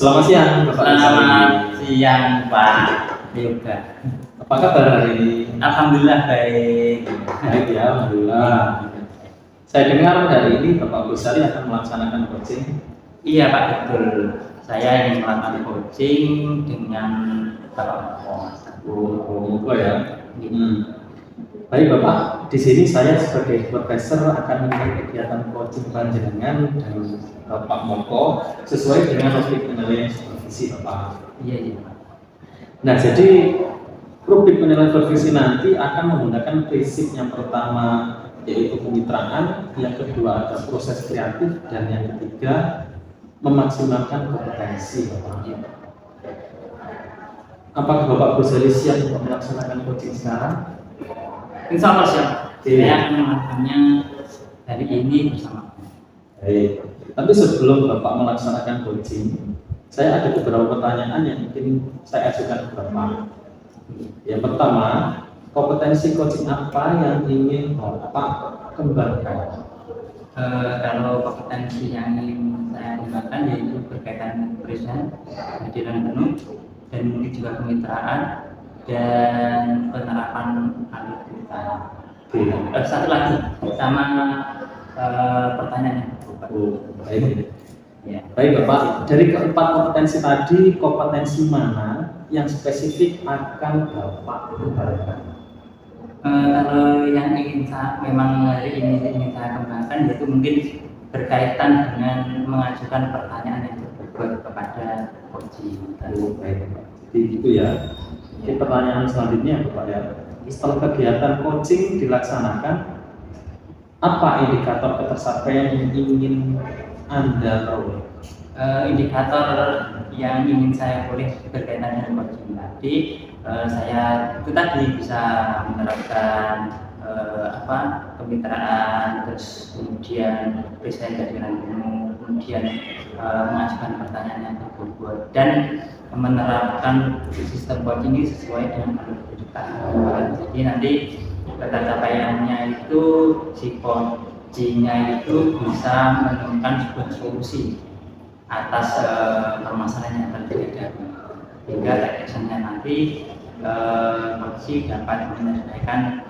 Selamat siang, Bapak. Selamat siang, Pak Yoga. Apa kabar hari ini? Alhamdulillah baik. Baik ya, alhamdulillah. Saya dengar hari ini Bapak Gusari akan melaksanakan coaching. Iya Pak, betul. Saya ingin melakukan coaching dengan Bapak Oh ya. Baik Bapak, di sini saya sebagai profesor akan memulai kegiatan coaching panjenengan dan Bapak Moko sesuai dengan rubrik penilaian supervisi Bapak. Iya Pak. Nah, jadi rubrik penilaian supervisi nanti akan menggunakan prinsip yang pertama yaitu kemitraan, yang kedua ada proses kreatif, dan yang ketiga memaksimalkan kompetensi Bapak. Apakah Bapak Gusari siap untuk melaksanakan coaching sekarang? Insya Allah siap. Iya. Saya akan melakukannya hari ini bersama. Baik. Tapi sebelum Bapak melaksanakan coaching, saya ada beberapa pertanyaan yang mungkin saya ajukan ke Bapak. Yang pertama, kompetensi coaching apa yang ingin Bapak kembangkan? Kalau kompetensi yang ingin saya kembangkan yaitu berkaitan present, kehadiran penuh, dan mungkin juga kemitraan dan penerapan alutsista. Satu lagi sama pertanyaannya. Baik. Ya. Baik Bapak, dari keempat kompetensi tadi, kompetensi mana yang spesifik akan Bapak kembangkan? Kalau yang ingin memang hari ini ingin saya kembangkan yaitu mungkin berkaitan dengan mengajukan pertanyaan yang berbobot kepada coaching. Baik, jadi gitu ya. Jadi pertanyaan selanjutnya Bapak ya. Setelah kegiatan coaching dilaksanakan, apa indikator ketercapaian yang ingin Anda peroleh? Indikator yang ingin saya boleh berkaitan dengan coaching tadi, saya itu tadi bisa menerapkan kemitraan, terus kemudian present dengan penuh, kemudian mengajukan pertanyaan yang berbobot dan menerapkan sistem coaching ini sesuai dengan alur kehidupan. Jadi nanti pencapaiannya itu si coachingnya itu bisa menemukan sebuah solusi atas permasalahan yang terjadi, hingga actionnya nanti coaching dapat menyelesaikan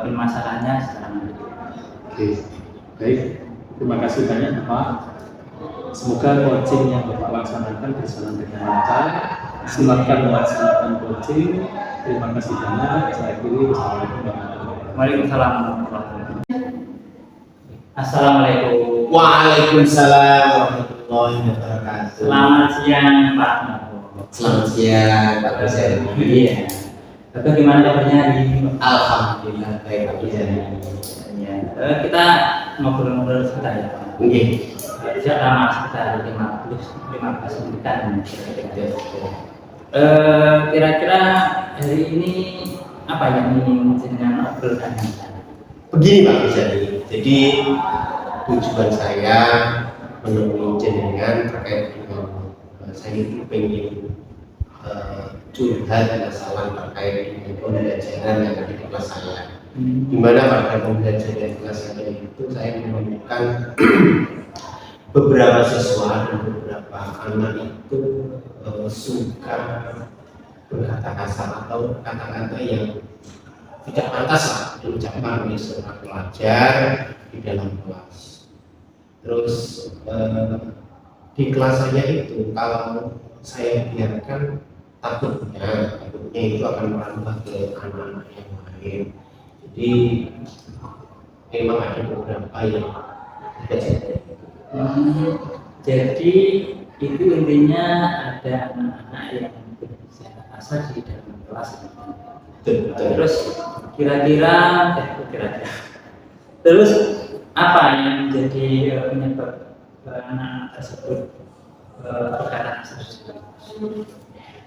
permasalahannya secara mandiri. Oke, baik. Terima kasih banyak Bapak. Semoga coaching yang Bapak laksanakan berjalan dengan lancar. Silakan melaksanakan coaching. Terima kasih banyak. Saya akhiri. Assalamualaikum warahmatullahi wabarakatuh. Waalaikumsalam warahmatullahi wabarakatuh. Assalamualaikum. Waalaikumsalam warahmatullahi wabarakatuh. Selamat siang Pak. Selamat siang Pak Gusari. Iya. Bapak gimana kabarnya hari ini? Alhamdulillah baik Pak Gusari. Ya. Kita ngobrol-ngobrol sebentar ya Pak. Oke. Tidak lama, sekitar 15 menitan. Kira-kira hari ini apa yang ingin jenengan obrolkan? Begini Pak Gusari. Jadi tujuan saya menemui jenengan terkait dengan saya itu pengen curhat masalah terkait dengan pembelajaran yang ada di kelas saya. Di mana pada pembelajaran di kelas saya itu saya menemukan beberapa siswa dan beberapa anak itu suka berkata kasar atau kata-kata yang tidak pantas lah diucapkan oleh seorang pelajar di dalam kelas. Terus di kelas saya itu kalau saya biarkan takutnya itu akan merambah ke anak-anak yang lain. Jadi memang ada beberapa yang tidak. Jadi itu intinya ada anak-anak yang berbicara kasar di dalam kelas. Terus kira-kira terus apa yang menjadi penyebab anak-anak tersebut berkata kasar?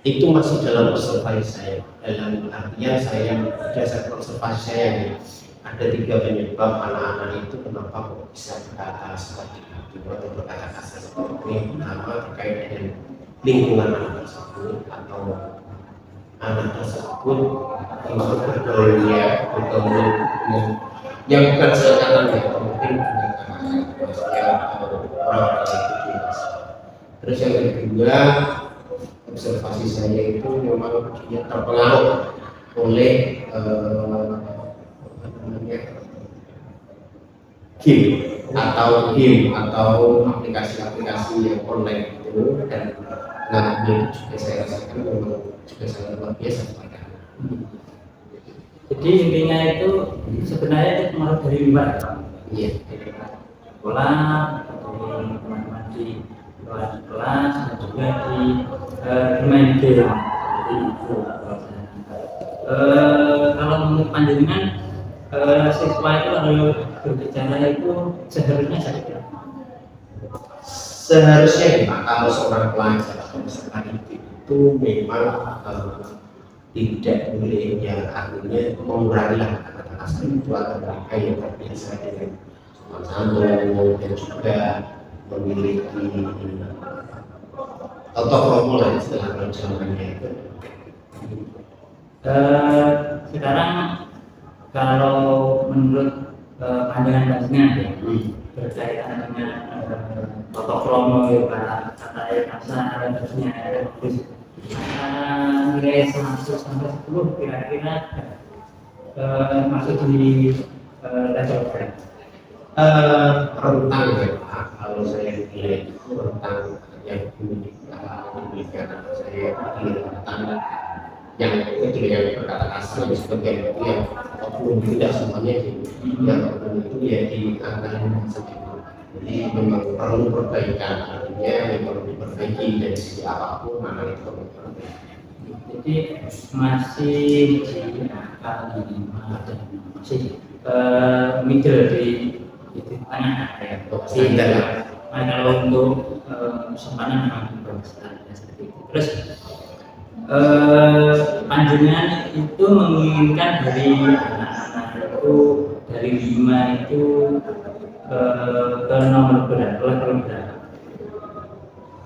Itu masih dalam observasi saya, dalam artian saya berdasarkan observasi saya ini ada 3 penyebab anak-anak itu kenapa kok bisa berkata seperti itu atau berkata kasar seperti itu. Yang pertama terkait dengan lingkungan anak tersebut atau anak tersebut memang bergaul yang bukan seangkatan ya, mungkin dengan anak-anak orang-orang itu dewasa. Terus yang kedua, observasi saya itu memang dia terpengaruh oleh game atau aplikasi-aplikasi yang online itu, dan nanti juga saya rasakan memang juga sangat luar biasa pada. Jadi intinya itu sebenarnya itu pengaruh dari luar, Iya. sekolah, dari teman-teman di luar kelas, dan juga di bermain game. Jadi itu kalau menurut panjenengan siswa itu kalau berbicara itu seharusnya saja. Seharusnya ya, kalau seorang pelajar atau peserta didik itu memang tidak boleh, ya artinya mengurangi kata-kata kasar itu agar mereka yang terbiasa dengan sopan santun dan juga memiliki tata krama lah istilah zamannya itu. Sekarang kalau menurut pandangan ya, berkaitan dengan tata krama kata kasar dan sebagainya, nilai 100 sampai 10 kira-kira masuk di level berapa? Rentang ya Pak, kalau saya nilai itu rentang yang diberikan saya di rentang yang itu yang berkata kasar dan sebagainya itu yang oknum, tidak semuanya sih, yang oknum itu ya di angka 5 jadi memang perlu perbaikan, artinya yang perlu diperbaiki dari segi apapun mana itu perlu diperbaiki. Jadi masih di angka 5 dan masih middle di tengah ya. Kalau untuk sempanan memang standar seperti itu. Terus panjenengan itu menginginkan dari anak-anak itu dari 5 itu ke nomor berapa, level berapa?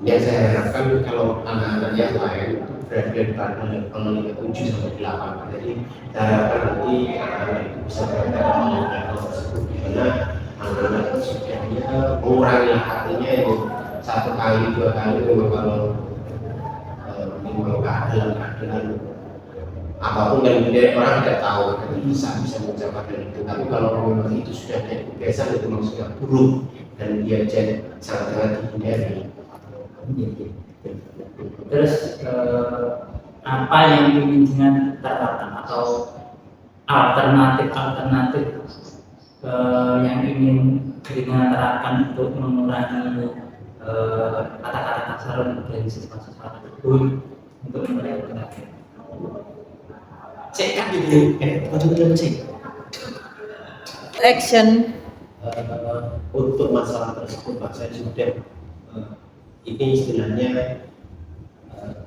Ya saya harapkan kalau anak-anak yang lain itu berada pada level 7 sampai 8. Jadi saya harapkan nanti anak-anak itu bisa berada pada level tersebut, di mana anak-anak itu sudah mengurangi artinya itu 1 kali 2 kali memang kalau memang keadaan apapun yang kemudian orang tidak tahu dan bisa mencapai itu. Tapi kalau memang itu sudah jadi kebiasaan itu memang sudah buruk dan dia jadi sangat dihindari. Terus apa yang ingin dengan terapkan atau alternatif yang ingin dengan terapkan untuk mengurangi kata-kata kasar dari siswa-siswa tersebut untuk mengurangi penyakit. Cek kan gitu, betul-betul cek. Action. Untuk masalah tersebut Pak, saya sudah ini istilahnya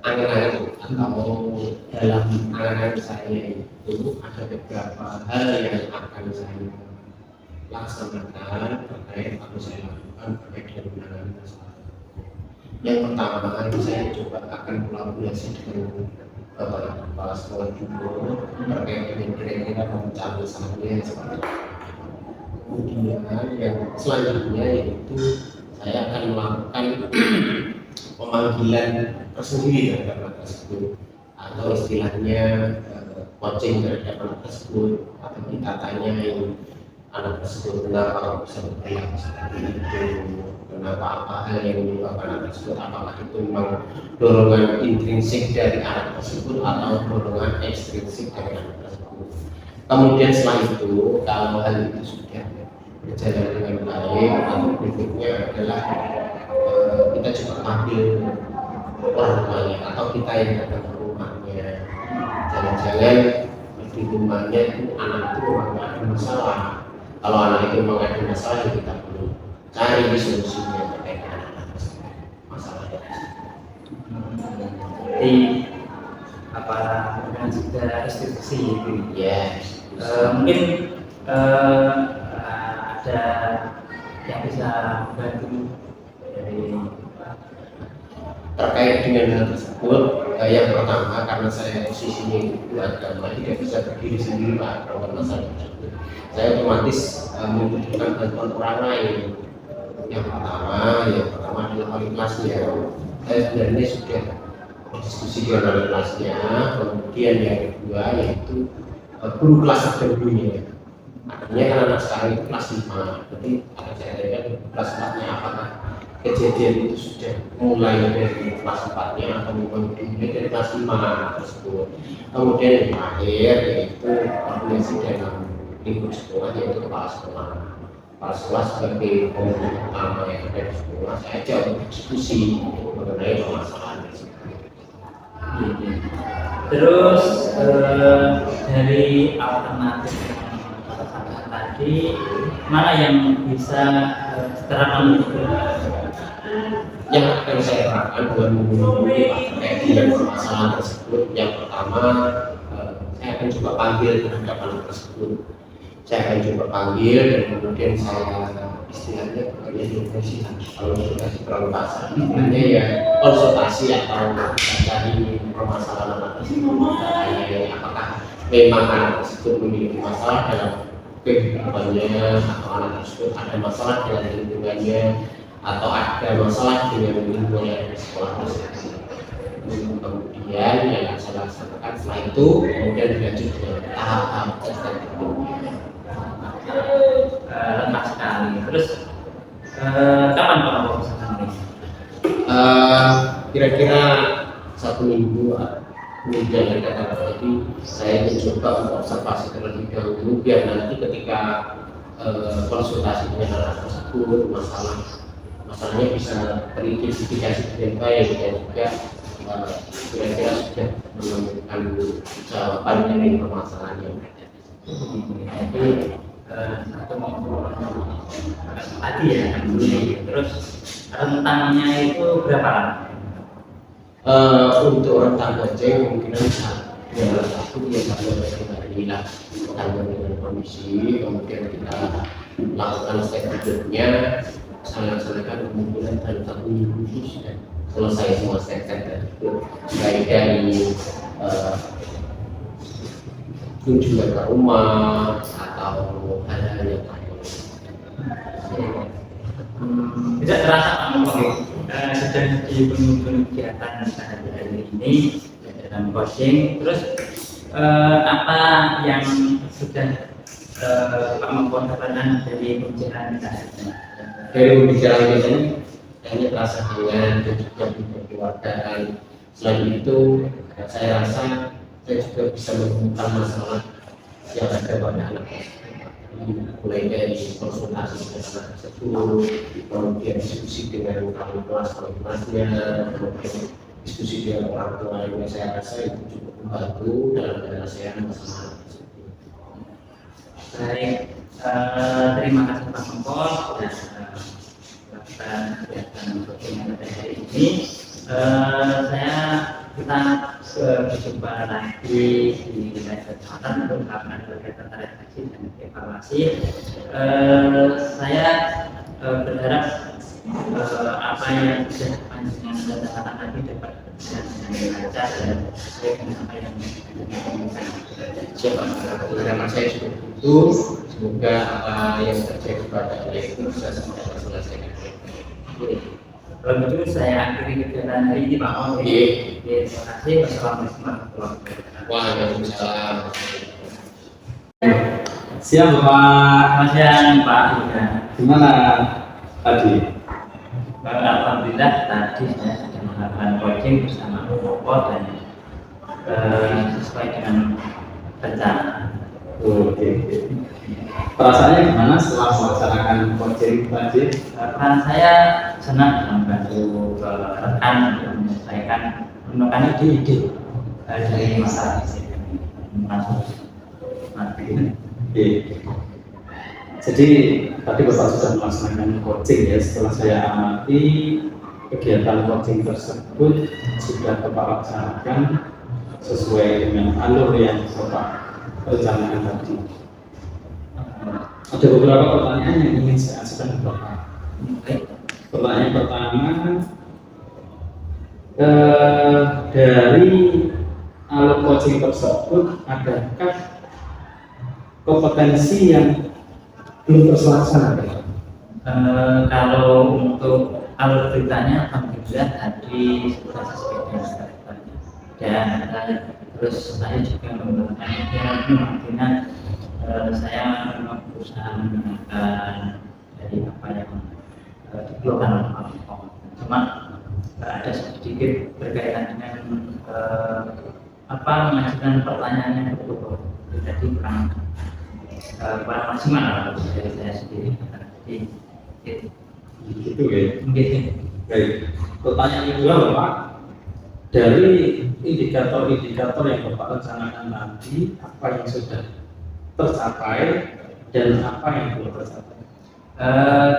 angan-angan atau dalam angan-angan saya itu ada beberapa hal yang akan saya laksanakan terkait atau saya lakukan terkait dengan penanganan masalah. Yang pertama saya coba akan kolaborasi dengan Bapak Kepala Sekolah juga terkait dengan kira-kira pemecahan masalahnya seperti apa. Kemudian yang selanjutnya yaitu saya akan melakukan pemanggilan tersendiri terhadap anak tersebut atau istilahnya coaching terhadap anak tersebut, atau kita tanya anak tersebut kenapa bisa berperilaku seperti itu, kenapa apa hal yang menyebabkan anak tersebut, apakah itu memang dorongan intrinsik dari anak tersebut atau dorongan ekstrinsik dari anak tersebut. Kemudian setelah itu kalau hal itu sudah berjalan dengan baik, atau berikutnya adalah kita kita coba panggil orang tuanya atau kita yang datang ke rumahnya. Jangan-jangan di rumahnya itu anak itu memang nggak ada masalah. Kalau anak itu memang ada masalah, ya kita perlu cari solusinya terkait dengan anak masalahnya. Jadi apa dengan juga restitusi itu Ya, mungkin ada yang bisa membantu dari terkait dengan hal tersebut, yang pertama karena saya posisinya itu agama tidak bisa berdiri sendiri Pak kalau masalah tersebut. Saya otomatis membutuhkan bantuan orang lain. Yang pertama adalah wali kelasnya. Saya sebenarnya sudah diskusi dengan wali kelasnya. Kemudian yang kedua yaitu guru kelas terdahulunya. Artinya kan anak sekarang itu kelas 5, berarti akan saya tanyakan kelas 4-nya apakah kejadian itu sudah mulai dari kelas 4-nya atau mulai dari kelas 5 tersebut. Kemudian yang terakhir yaitu koordinasi dalam lingkup sekolah, yaitu kepala sekolah. Kepala sekolah sebagai pemimpin utama yang ada di sekolah, saya ajak untuk diskusi mengenai permasalahan tersebut. Terus dari alternatif yang sampaikan tadi, mana yang bisa diterapkan itu? Yang akan saya terapkan buat terkait dengan permasalahan tersebut, yang pertama saya akan coba panggil terhadap anak tersebut. Saya akan coba panggil dan kemudian saya istilahnya bukannya diskusi, kalau diskusi terlalu kasar, istilahnya ya konsultasi atau cari permasalahan anak tersebut. Tanya apakah memang anak tersebut memiliki masalah dalam kehidupannya, atau anak tersebut ada masalah dalam lingkungannya, atau ada masalah dengan lingkungan yang di sekolah tersebut. Kemudian yang akan saya laksanakan setelah itu, kemudian dilanjut dengan tahap-tahap tertentu. Lengkap sekali. Terus kapan Pak mau ini? Kira-kira 1 minggu kemudian yang akan terjadi, saya mencoba untuk observasi terlebih dahulu biar nanti ketika konsultasi dengan anak tersebut masalahnya bisa teridentifikasi dengan baik dan juga kira-kira sudah menemukan jawaban dari permasalahan yang ada. Jadi satu minggu tadi ya. Terus rentangnya itu berapa lama? Untuk rentang gajah kemungkinan satu dia sampai hari lah tergantung dengan kondisi. Kemudian kita lakukan step berikutnya, saya laksanakan kemungkinan dalam 1 minggu itu sudah selesai semua step-step tersebut, baik dari kunjungan ke rumah atau hal-hal yang lain. Tidak terasa sedang di penghujung kegiatan sehari-hari ini dalam coaching. Terus apa yang sudah Pak Mempon dapatkan dari pembicaraan kita? Dari pembicaraan biasanya hanya terasa dengan dan juga kekeluargaan. Selain itu, saya rasa saya juga bisa menemukan masalah yang ada pada anak tersebut, mulai dari konsultasi dengan anak tersebut, kemudian diskusi dengan kelasnya, kemudian diskusi dengan orang tua lainnya. Saya rasa itu cukup membantu dalam penyelesaian masalah tersebut. Baik, terima kasih Pak Mempon sudah melakukan kegiatan coaching hari ini. Kita berjumpa lagi di lain kesempatan untuk melakukan kegiatan refleksi dan evaluasi. Saya berharap apa yang sudah panjenengan katakan tadi dapat berjalan dengan lancar dan sesuai dengan apa yang diinginkan. Siapa karena saya juga itu semoga apa yang terjadi pada saya itu bisa segera terselesaikan. Kalau begitu saya akhiri kegiatan hari ini Pak Om. Terima kasih. Wassalamualaikum warahmatullahi wabarakatuh. Waalaikumsalam. Siap Bapak. Selamat siang Pak Ida. Gimana tadi? Alhamdulillah tadi saya sudah melakukan coaching bersama Bapak dan sesuai dengan rencana. Oke. Perasaannya gimana setelah melaksanakan coaching tadi? Peran saya senang membantu rekan untuk menyelesaikan menemukan ide-ide dari masalah ini. Oke. Jadi tadi Bapak sudah melaksanakan coaching ya. Setelah saya amati kegiatan coaching tersebut sudah Bapak laksanakan sesuai dengan alur yang Bapak rencanakan tadi. Ada beberapa pertanyaan yang ingin saya ajukan ke Bapak. Pertanyaan pertama, dari alur coaching tersebut adakah kompetensi yang belum terlaksana? Kalau untuk alur beritanya alhamdulillah tadi sudah sesuai dengan harapannya. Dan terus saya juga menggunakan saya memang berusaha menggunakan dari apa yang dikeluarkan oleh Pak Menko. Cuma ada sedikit berkaitan dengan mengajukan pertanyaan yang betul jadi kurang maksimal dari saya sendiri. Jadi Gitu ya. mungkin Baik. Pertanyaan kedua Bapak, dari indikator-indikator yang Bapak rencanakan nanti, apa yang sudah tercapai dan apa yang belum tercapai?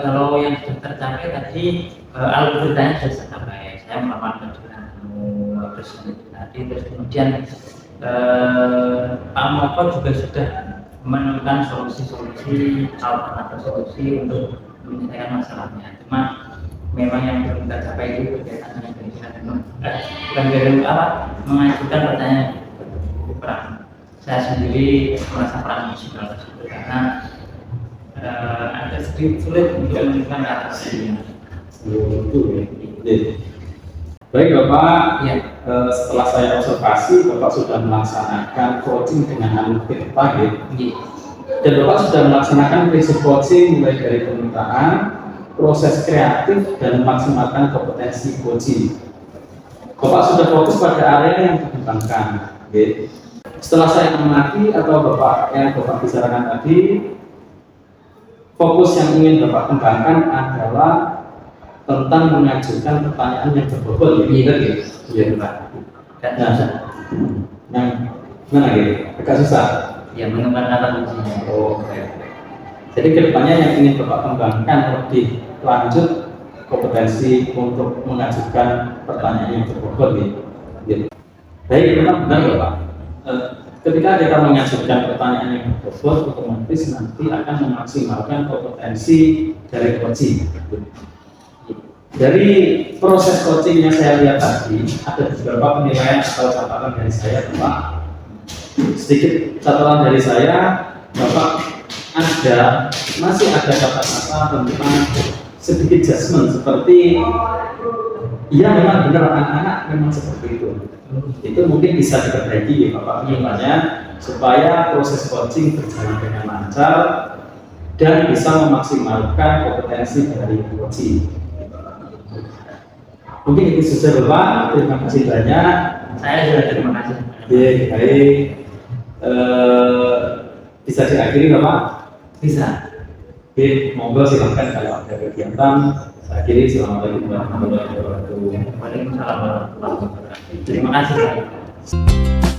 kalau yang sudah tercapai tadi alur beritanya sudah tercapai. Saya melakukan ketemu presiden tadi, terus kemudian Pak Moko juga sudah menemukan solusi-solusi alternatif solusi untuk menyelesaikan masalahnya. Cuma memang yang belum tercapai itu berkaitan dengan mengajukan pertanyaan perang. Saya sendiri merasa perang maksimal tersebut karena agak sedikit sulit untuk menemukan atasinya. Itu ya. Baik Bapak, Ya. Setelah saya observasi, Bapak sudah melaksanakan coaching dengan alur kita ya. Dan Bapak sudah melaksanakan prinsip coaching mulai dari permintaan, proses kreatif, dan memaksimalkan kompetensi coaching. Bapak sudah fokus pada area yang dikembangkan. Okay. Setelah saya amati atau Bapak yang Bapak bicarakan tadi, fokus yang ingin Bapak kembangkan adalah tentang mengajukan pertanyaan yang berbobot. Iya, Iya Pak. Nah, Yang mana gitu? Agak susah. ya menemukan kata kuncinya. Oke. Jadi kedepannya yang ingin Bapak kembangkan lebih lanjut kompetensi untuk mengajukan pertanyaan yang berbobot gitu. Baik, memang benar Bapak. Ketika kita mengajukan pertanyaan yang berbobot, otomatis nanti akan memaksimalkan kompetensi dari coaching. Dari proses coaching yang saya lihat tadi, ada beberapa penilaian atau catatan dari saya, Bapak. Sedikit catatan dari saya, Bapak, masih ada kata-kata tentang sedikit judgement seperti iya memang benar anak-anak memang seperti itu. Itu mungkin bisa diperbaiki ya Bapak misalnya supaya proses coaching berjalan dengan lancar dan bisa memaksimalkan kompetensi dari coaching. Mungkin itu saja Bapak, terima kasih banyak. Saya juga terima kasih. Baik. Bisa diakhiri Bapak? Bisa. Oke, monggo silakan kalau ada kegiatan. Saya akhiri. Assalamualaikum warahmatullahi wabarakatuh. Waalaikumsalam warahmatullahi wabarakatuh. Terima kasih.